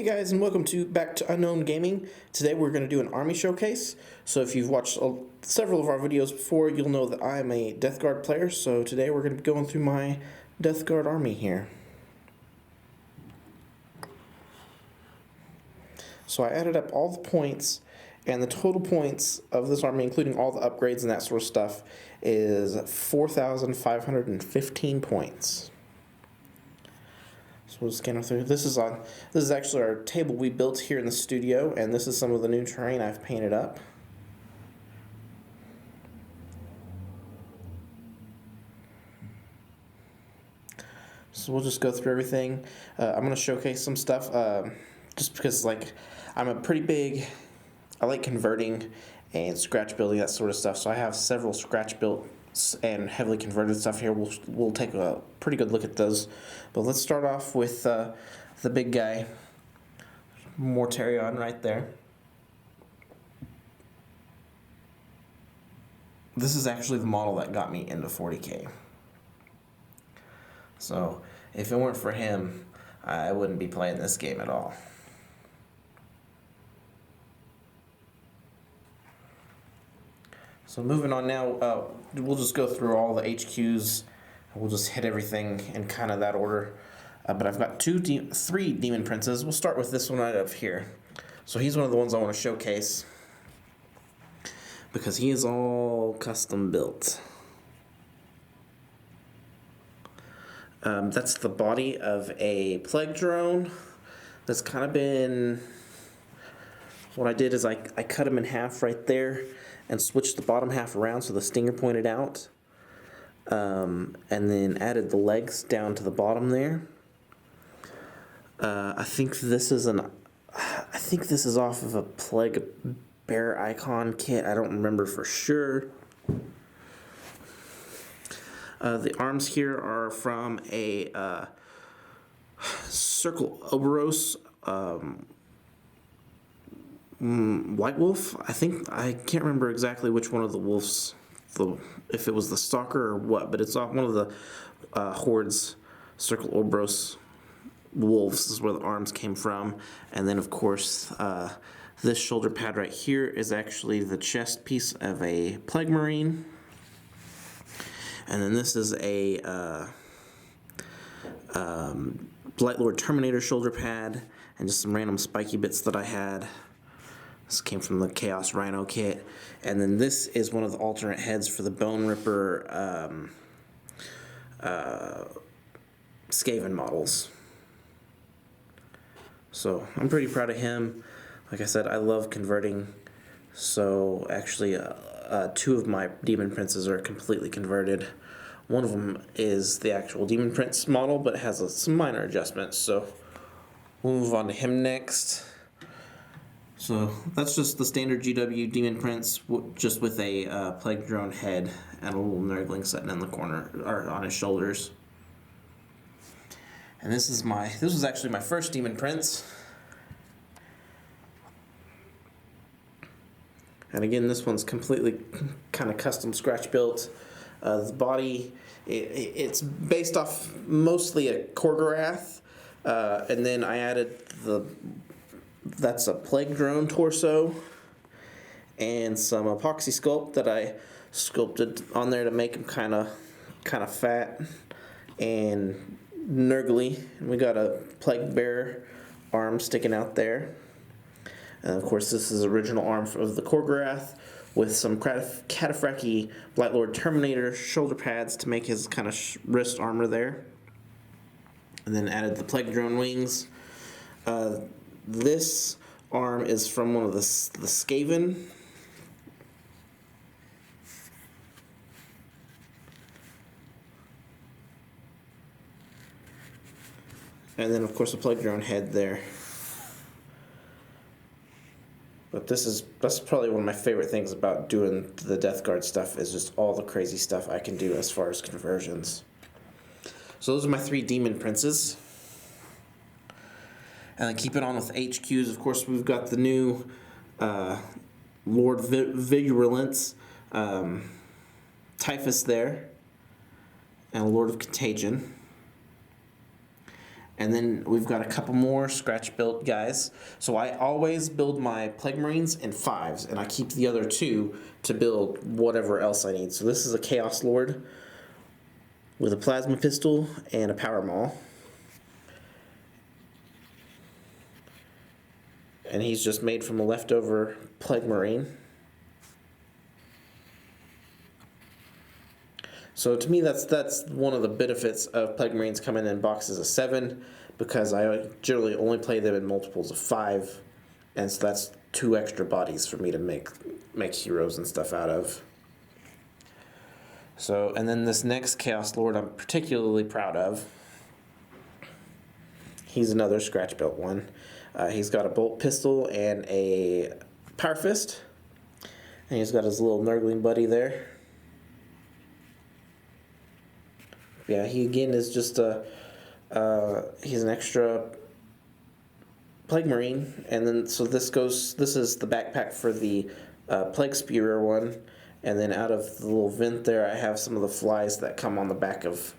Guys, and welcome back to Unknown Gaming. Today we're going to do an army showcase. So if you've watched several of our videos before, you'll know that I'm a Death Guard player. So today we're going to be going through my Death Guard army here. So I added up all the points, and the total points of this army, including all the upgrades and that sort of stuff, is 4,515 points. So we'll scan through. This is actually our table we built here in the studio, and this is some of the new terrain I've painted up. So we'll just go through everything. I'm going to showcase some stuff, just because I'm a pretty big. I like converting and scratch building, that sort of stuff. So I have several scratch built and heavily converted stuff here. We'll take a pretty good look at those, but let's start off with the big guy, Mortarion, right there. This is actually the model that got me into 40K. So if it weren't for him, I wouldn't be playing this game at all. So moving on now, we'll just go through all the HQs. We'll just hit everything in kind of that order. But I've got three Demon Princes. We'll start with this one right up here. So he's one of the ones I want to showcase because he is all custom built. That's the body of a plague drone. That's kind of been... What I did is I cut him in half right there and switched the bottom half around so the stinger pointed out, and then added the legs down to the bottom there. I think this is off of a Plague Bear Icon kit. I don't remember for sure. The arms here are from a Circle Oberos White Wolf. I can't remember exactly which one of the wolves, if it was the Stalker or what, but it's off one of the Horde's Circle Oberos wolves. This is where the arms came from. And then of course this shoulder pad right here is actually the chest piece of a Plague Marine. And then this is a Blight Lord Terminator shoulder pad, and just some random spiky bits that I had. This came from the Chaos Rhino kit. And then this is one of the alternate heads for the Bone Ripper Skaven models. So I'm pretty proud of him. Like I said, I love converting. So actually two of my Demon Princes are completely converted. One of them is the actual Demon Prince model, but it has some minor adjustments. So we'll move on to him next. So that's just the standard GW Demon Prince, just with a Plague Drone head and a little Nurgling sitting in the corner, or on his shoulders. And this was actually my first Demon Prince. And again, this one's completely kind of custom scratch built. The body, it's based off mostly a Korgorath, and then I added that's a Plague Drone torso and some epoxy sculpt that I sculpted on there to make him kind of fat and nurgly. And we got a Plague Bear arm sticking out there. And of course, this is the original arm of the Korgorath with some Cataphracti Blight Lord Terminator shoulder pads to make his kind of wrist armor there. And then added the Plague Drone wings. This arm is from one of the Skaven. And then of course the Plague Drone head there. But that's probably one of my favorite things about doing the Death Guard stuff, is just all the crazy stuff I can do as far as conversions. So those are my three Demon Princes. And then keep it on with HQs. Of course, we've got the new Lord Virulence, Typhus there, and Lord of Contagion. And then we've got a couple more scratch built guys. So I always build my Plague Marines in 5s, and I keep the other 2 to build whatever else I need. So this is a Chaos Lord with a plasma pistol and a power maul. And he's just made from a leftover Plague Marine. So to me, that's one of the benefits of Plague Marines coming in boxes of 7, because I generally only play them in multiples of 5, and so that's 2 extra bodies for me to make heroes and stuff out of. So, and then this next Chaos Lord I'm particularly proud of. He's another scratch built one. He's got a bolt pistol and a power fist, and he's got his little nurgling buddy there. Yeah, he again is just he's an extra Plague Marine, and then so this is the backpack for the Plague Spearer one, and then out of the little vent there I have some of the flies that come on the back of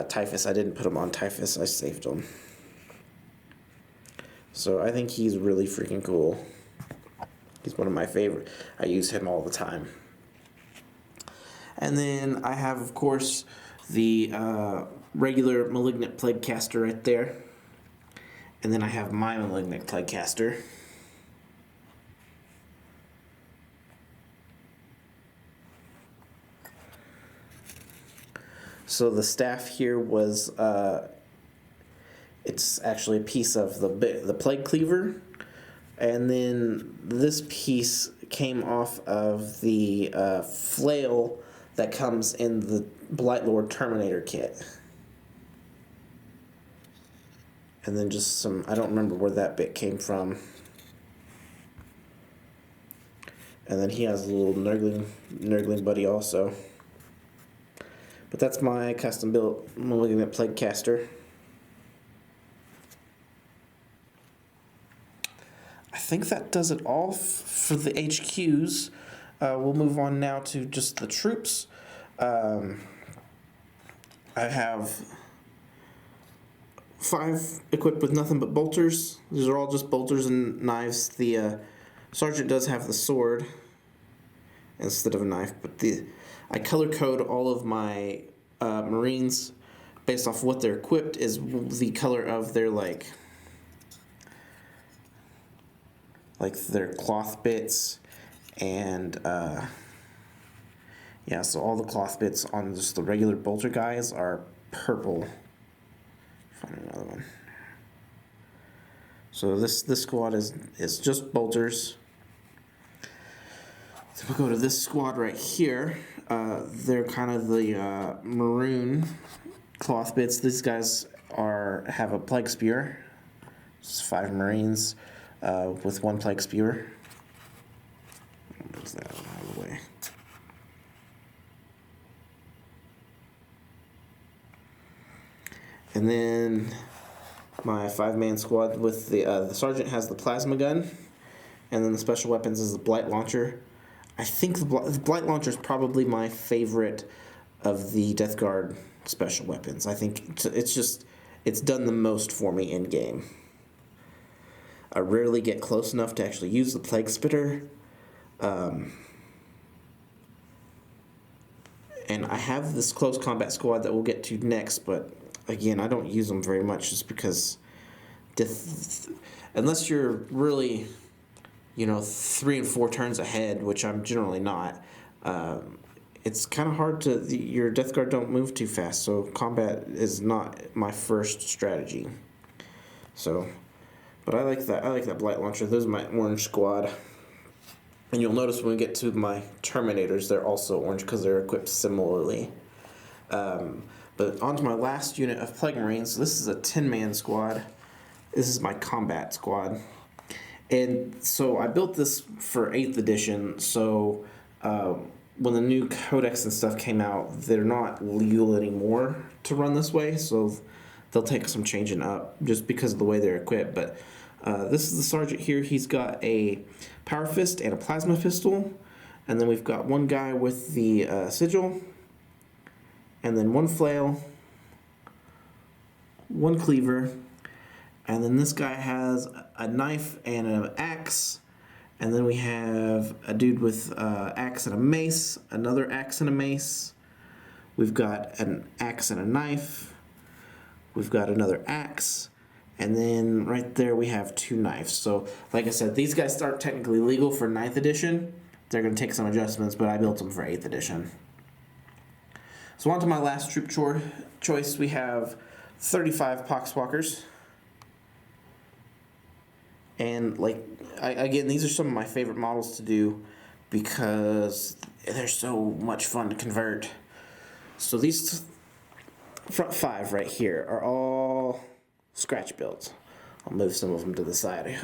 Typhus. I didn't put them on Typhus, I saved them. So I think he's really freaking cool. He's one of my favorite. I use him all the time. And then I have, of course, the regular Malignant Plague Caster right there. And then I have my Malignant Plague Caster. So the staff here was, it's actually a piece of the Plague Cleaver. And then this piece came off of the flail that comes in the Blightlord Terminator kit. And then just some, I don't remember where that bit came from. And then he has a little nurgling buddy also. But that's my custom built Malignant Plague Caster. I think that does it all for the HQs. We'll move on now to just the troops. I have 5 equipped with nothing but bolters. These are all just bolters and knives. The sergeant does have the sword instead of a knife, but I color code all of my Marines based off what they're equipped is the color of their like their cloth bits, and yeah, so all the cloth bits on just the regular bolter guys are purple. Find another one. So this squad is just bolters. So we'll go to this squad right here. They're kind of the maroon cloth bits. These guys have a Plague Spear. It's 5 Marines with 1 Plague Spear. Move that out of the way. And then my 5-man squad with the sergeant has the plasma gun, and then the special weapons is the blight launcher. I think the blight launcher is probably my favorite of the Death Guard special weapons. I think it's done the most for me in game. I rarely get close enough to actually use the Plague Spitter. And I have this close combat squad that we'll get to next, but again, I don't use them very much just because unless you're really, 3 and 4 turns ahead, which I'm generally not, it's kind of hard your Death Guard don't move too fast, so combat is not my first strategy. So, but I like that Blight Launcher. Those are my orange squad. And you'll notice when we get to my Terminators, they're also orange because they're equipped similarly. But on to my last unit of Plague Marines. This is a 10-man squad. This is my combat squad. And so I built this for 8th edition, so when the new codex and stuff came out, they're not legal anymore to run this way, so they'll take some changing up just because of the way they're equipped. But this is the sergeant here. He's got a power fist and a plasma pistol, and then we've got one guy with the sigil, and then 1 flail, one cleaver, and then this guy has a knife and an axe, and then we have a dude with axe and a mace, another axe and a mace. We've got an axe and a knife. We've got another axe. And then right there we have 2 knives. So, like I said, these guys aren't technically legal for 9th edition. They're going to take some adjustments, but I built them for 8th edition. So on to my last troop choice. We have 35 Pox Walkers. And again, these are some of my favorite models to do because they're so much fun to convert. So these front 5 right here are all scratch builds. I'll move some of them to the side.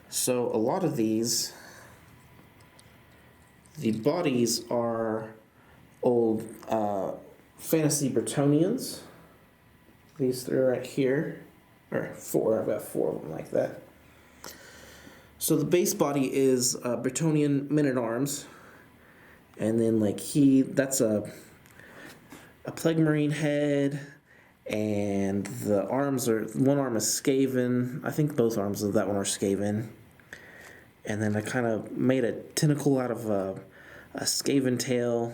So a lot of these, the bodies are old fantasy Bretonians. These 3 right here, or 4. I've got 4 of them like that. So the base body is Bretonian men-at-arms, and then that's a plague marine head. And the arms one arm is Skaven. I think both arms of that one are Skaven. And then I kind of made a tentacle out of a Skaven tail.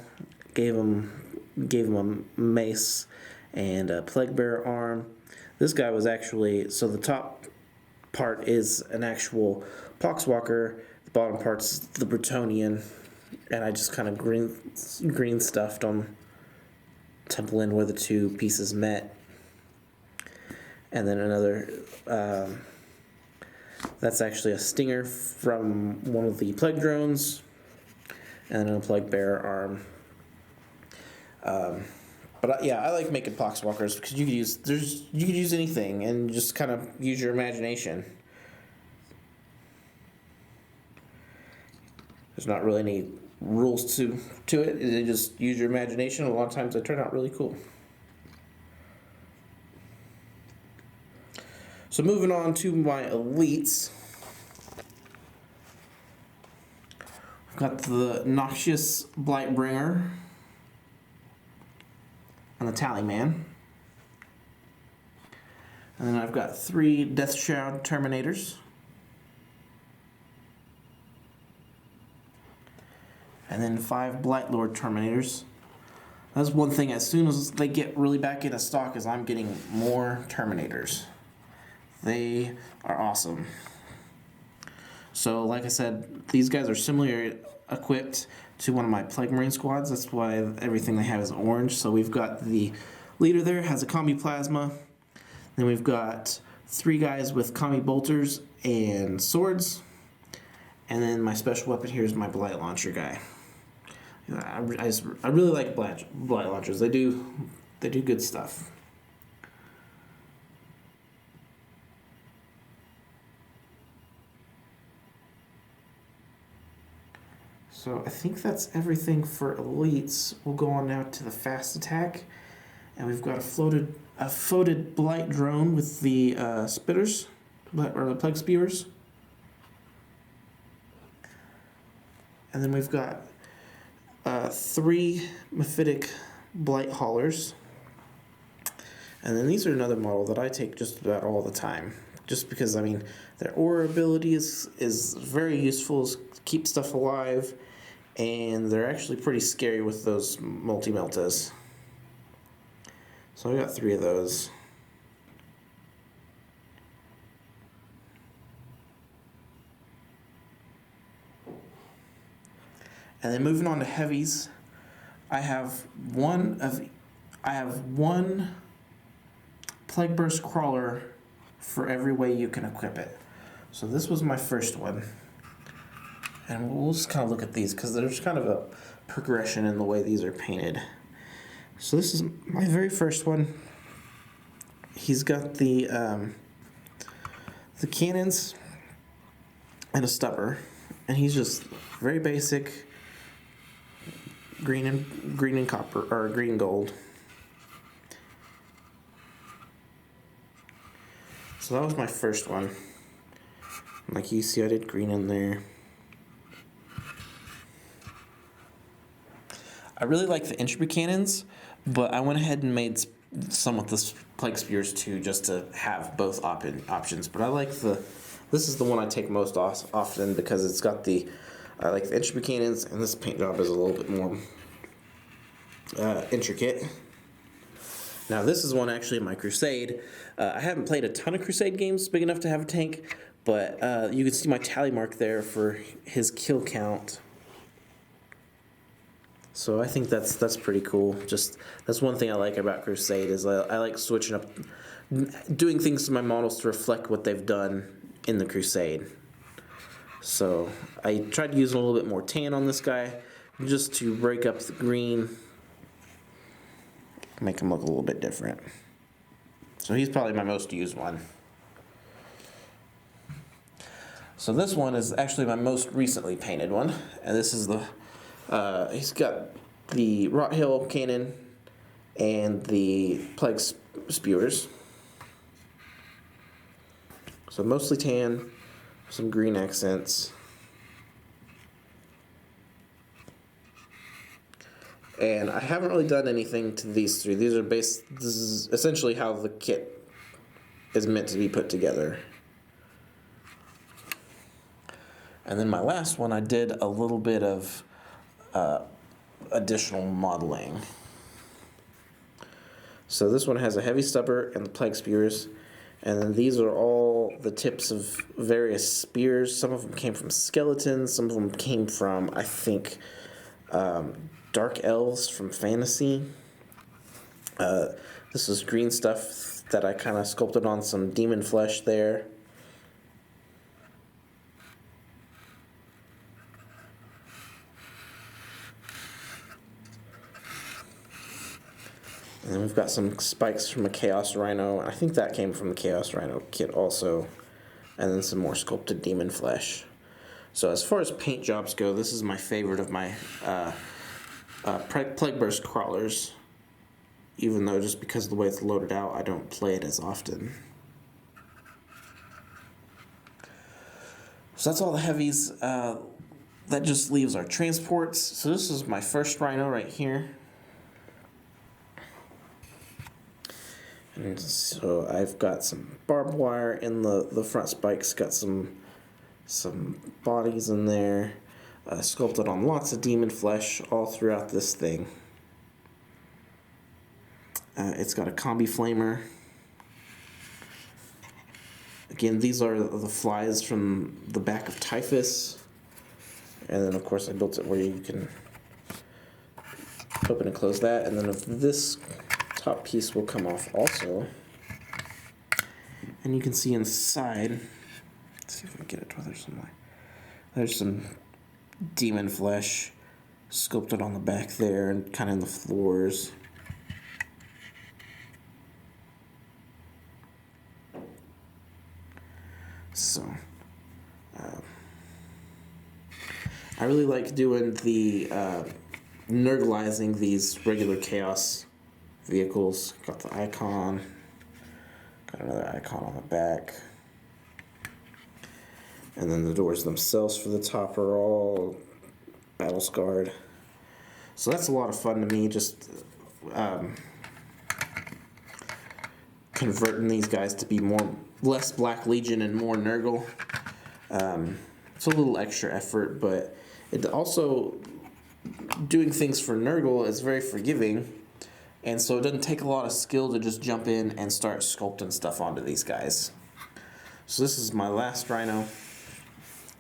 Gave him a mace and a plague bearer arm. This guy was actually, so the top part is an actual Pox Walker. The bottom part's the Bretonian. And I just kind of green stuffed them. Temple in where the 2 pieces met. And then another, that's actually a stinger from one of the plague drones, and then a plague bearer arm. But yeah, I like making Pox Walkers because you could use anything and just kind of use your imagination. There's not really any rules to it. You just use your imagination. A lot of times they turn out really cool. So moving on to my elites. I've got the Noxious Blightbringer and the Tallyman. And then I've got 3 Death Shroud Terminators. And then 5 Blightlord Terminators. That's one thing, as soon as they get really back into stock, is I'm getting more Terminators. They are awesome. So, like I said, these guys are similarly equipped to one of my Plague Marine squads. That's why everything they have is orange. So we've got the leader there, has a combi plasma. Then we've got 3 guys with combi bolters and swords. And then my special weapon here is my blight launcher guy. I really like blight launchers. They do good stuff. So I think that's everything for elites. We'll go on now to the fast attack, and we've got a foated blight drone with the spitters, or the plague spewers, and then we've got 3 mephitic blight haulers, and then these are another model that I take just about all the time, just because their aura ability is very useful, keep stuff alive. And they're actually pretty scary with those multi-meltas. So I got 3 of those. And then moving on to heavies, I have one Plague Burst Crawler for every way you can equip it. So this was my first one. And we'll just kind of look at these because there's kind of a progression in the way these are painted. So this is my very first one. He's got the cannons and a stubber, and he's just very basic green and copper, or green and gold. So that was my first one. Like you see, I did green in there. I really like the entropy cannons, but I went ahead and made some with the plague spears too, just to have both options. But I like this is the one I take most often because it's got I like the entropy cannons, and this paint job is a little bit more intricate. Now this is one actually in my Crusade. I haven't played a ton of Crusade games big enough to have a tank, but you can see my tally mark there for his kill count. So I think that's pretty cool. Just that's one thing I like about Crusade is I like switching up, doing things to my models to reflect what they've done in the Crusade. So I tried to use a little bit more tan on this guy just to break up the green, make him look a little bit different. So he's probably my most used one. So this one is actually my most recently painted one, and this is he's got the Rot Hill cannon and the plague spewers. So mostly tan, some green accents. And I haven't really done anything to these three. This is essentially how the kit is meant to be put together. And then my last one, I did a little bit of additional modeling. So this one has a heavy stubber and the plague spears, and then these are all the tips of various spears. Some of them came from skeletons, some of them came from, I think, dark elves from fantasy. This is green stuff that I kind of sculpted on some demon flesh there. And we've got some spikes from a Chaos Rhino. I think that came from the Chaos Rhino kit also. And then some more sculpted demon flesh. So as far as paint jobs go, this is my favorite of my Plague Burst crawlers. Even though just because of the way it's loaded out, I don't play it as often. So that's all the heavies. That just leaves our transports. So this is my first Rhino right here. And so I've got some barbed wire in the front spikes, got some bodies in there, sculpted on lots of demon flesh all throughout this thing. It's got a combi flamer. Again, these are the flies from the back of Typhus. And then of course I built it where you can open and close that. And then this top piece will come off also, and you can see inside. Let's see if we can get it to where there's some demon flesh sculpted on the back there and kind of in the floors. So I really like doing the nurglizing these regular chaos vehicles. Got the icon, got another icon on the back, and then the doors themselves for the top are all battle scarred. So that's a lot of fun to me, just converting these guys to be less Black Legion and more Nurgle. It's a little extra effort, but it also, doing things for Nurgle is very forgiving. And so it doesn't take a lot of skill to just jump in and start sculpting stuff onto these guys. So this is my last Rhino.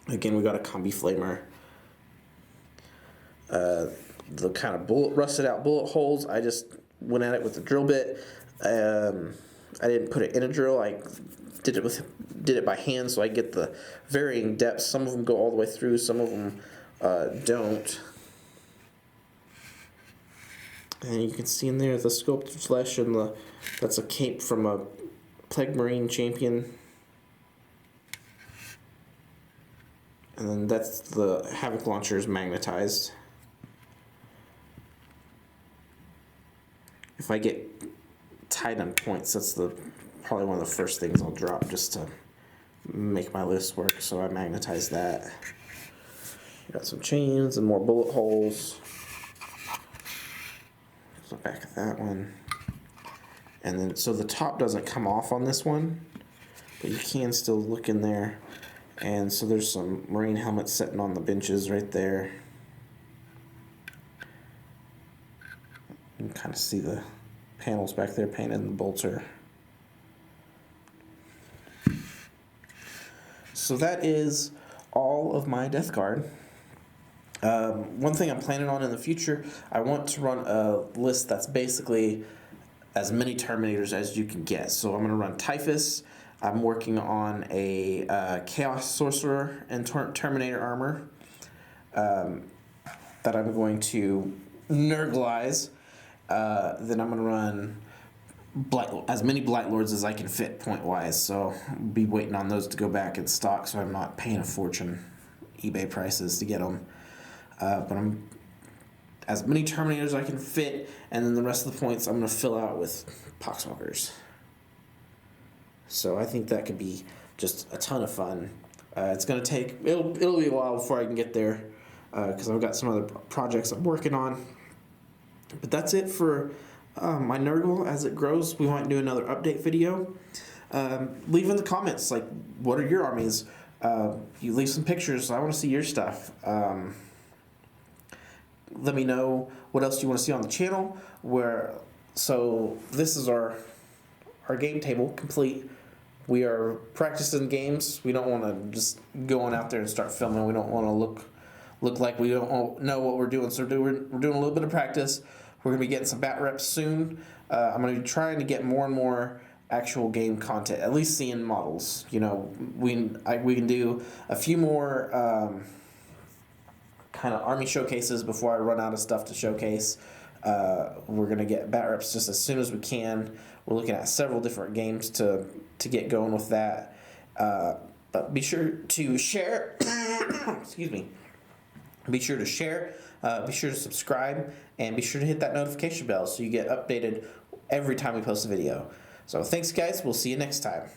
Again, we got a combi flamer. The kind of rusted out bullet holes, I just went at it with a drill bit. I didn't put it in a drill. I did it by hand, so I get the varying depths. Some of them go all the way through, some of them don't. And you can see in there the sculpted flesh and that's a cape from a Plague Marine champion. And then that's the Havoc launcher is magnetized. If I get tight on points, that's probably one of the first things I'll drop just to make my list work. So I magnetize that. Got some chains and more bullet holes. The back of that one. And then, so the top doesn't come off on this one, but you can still look in there. And so there's some Marine helmets sitting on the benches right there. You can kind of see the panels back there painted, and the bolts are. So that is all of my Death Guard. One thing I'm planning on in the future, I want to run a list that's basically as many Terminators as you can get. So I'm going to run Typhus. I'm working on a Chaos Sorcerer and Terminator armor that I'm going to Nurglize. Then I'm going to run as many Blight Lords as I can fit point-wise. So I'll be waiting on those to go back in stock so I'm not paying a fortune eBay prices to get them. But I'm as many Terminators as I can fit, and then the rest of the points I'm going to fill out with Pox Walkers. So I think that could be just a ton of fun. It's going to take, it'll be a while before I can get there, because I've got some other projects I'm working on. But that's it for my Nurgle. As it grows, we might do another update video. Leave in the comments, like, what are your armies? You leave some pictures. I want to see your stuff. Let me know what else you want to see on the channel. So this is our game table complete. We are practicing games. We don't want to just go on out there and start filming. We don't want to look like we don't know what we're doing. So we're doing a little bit of practice. We're going to be getting some bat reps soon. I'm going to be trying to get more and more actual game content, at least seeing models. You know, we can do a few more kind of army showcases before I run out of stuff to showcase. We're going to get bat reps just as soon as we can. We're looking at several different games to get going with that. But be sure to share. Excuse me. Be sure to share. Be sure to subscribe. And be sure to hit that notification bell so you get updated every time we post a video. So thanks, guys. We'll see you next time.